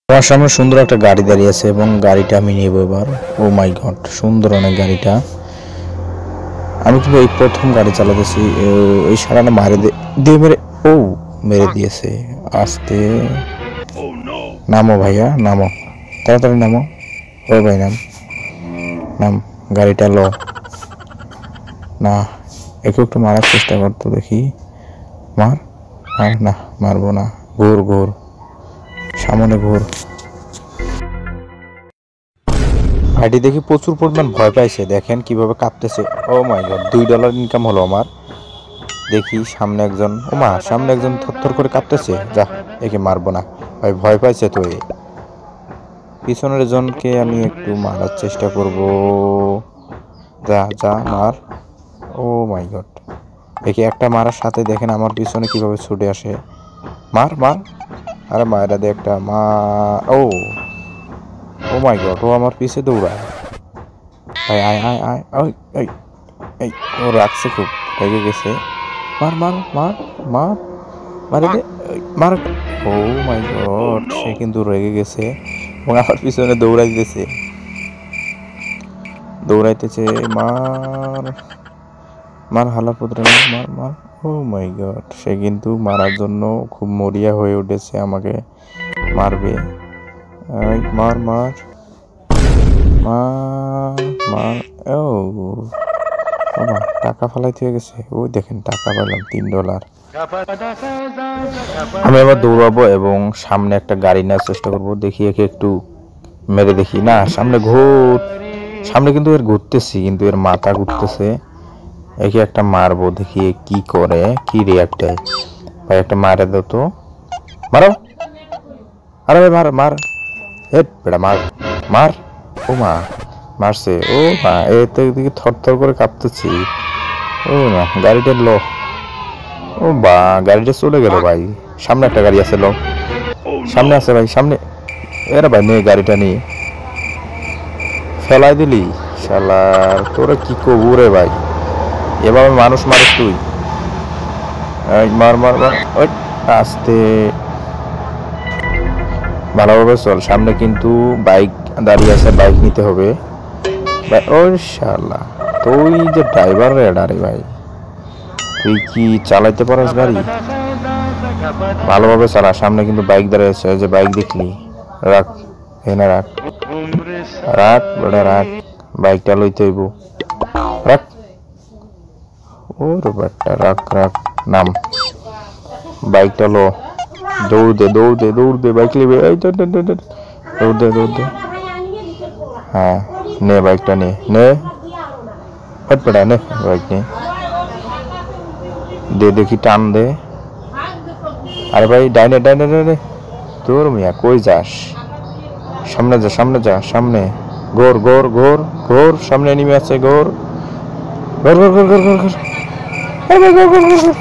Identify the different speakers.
Speaker 1: আমার সামনে সুন্দর একটা গাড়ি দাঁড়িয়ে আছে এবং গাড়িটা আমি নেব এবার। ও মাই গড, সুন্দর অনেক গাড়িটা। আমি কিন্তু এই প্রথম গাড়ি চালাতেছি। এই সারাটা মারে দিয়ে মেরে, ও মেরে দিয়েছে। আস্তে নামো ভাইয়া, নামো, তাড়াতাড়ি নামো। ও ভাই নাম, নাম, গাড়িটা লো না। একে একটু মারার চেষ্টা করতো, দেখি মার। আর না, মারবো না। ঘোর ঘোর, সামনে ঘোর। ভাইটি দেখি প্রচুর পরিমাণ ভয় পাইছে, দেখেন কিভাবে কাঁপতেছে। ও মাই গড, $2 ইনকাম হলো আমার। দেখি সামনে একজন, ও মা, সামনে একজন থরথর করে কাঁপতেছে। যা, একে মারবো না ভাই, ভয় পাইছে তো। পিছনের জনকে আমি একটু মারার চেষ্টা করব। যা যা, মার। ও মাই গড, একে একটা মারার সাথে দেখেন আমার পিছনে কিভাবে ছুটে আসে। মার মার, আরে মায়েরা দে একটা মা। ও ও মাই গড, ও আমার পিছে দৌড়ায়। ভাই আয় আয় আয়, ওই এই এই, ও রাখছে, খুব রেগে গেছে। মার মার মার মার, মারে দে, মার। ও মাই গড, সে কিন্তু রেগে গেছে এবং আমার পিছনে দৌড়াইতেছে। মার মার, হালা পুত্রে মার মার মার। ও মাই গড, সে কিন্তু মারার জন্য খুব মরিয়া হয়ে উঠেছে, আমাকে মারবে। মার মার মার মার। ও বাবা, টাকা ফালাইতে হয়ে গেছে। ওই দেখেন, টাকা পেলাম $3। আমি আবার দৌড়াবো এবং সামনে একটা গাড়ি নেওয়ার চেষ্টা করবো। দেখি একে একটু মেরে দেখি। না, সামনে ঘুর, সামনে কিন্তু এর ঘুরতেছি, কিন্তু এর মাথা ঘুরতেছে। একে একটা মারবো, দেখি কি করে, কি রিয়াক্ট হয়। ভাই একটা মারে দাও তো, মারো। আরে ভাই মার মার, হে বেটা মার মার। ও মা, মারছে। ও মা, এ তো এদিকে থরথর করে কাঁপতেছি। ও না, গাড়িটা লো। ও বা, গাড়িটা চলে গেল ভাই। সামনে একটা গাড়ি আছে, লো, সামনে আছে ভাই, সামনে। এরা ভাই নে, গাড়িটা নিয়ে ফেলাই দিলি। শালার, তোরা কি করবো রে ভাই, এভাবে মানুষ মারিস তুই? মার মার মার, ওই আস্তে, ভালোভাবে চল। সামনে কিন্তু বাইক দাঁড়িয়ে আছে, বাইক নিতে হবে ভাই। ও শালা, তুই যে ড্রাইভার রে রে ভাই, তুই কি চালাইতে পারিস গাড়ি? ভালোভাবে চালা। সামনে কিন্তু বাইক দাঁড়িয়ে আছে, যে বাইক দেখলি, রাখ এনে রাখ, রাখ বেটা রাখ, বাইকটা লইতে হইব, রাখ। ওর বেটা রাখ রাখ, নাম, বাইকটা লো। দৌড় দে দৌড় দে দৌড় দে, বাইক নেবে। এই দৌড় দে দৌড় দে। হ্যাঁ, নে বাইকটা নে নে, হট বেটা নে, বাইক নে দে, দেখি টান দে। আরে ভাই, ডাইনে ডাইনে ডাইনে। তোর মিয়া কই যাস? সামনে যা, সামনে যা, সামনে ঘোর ঘোর ঘোর ঘোর, সামনে এনিমি আছে, ঘোর ঘোর ঘোর ঘোর ঘোর ঘোর ঘোর, ঘোর ঘোর ঘোর ঘোর।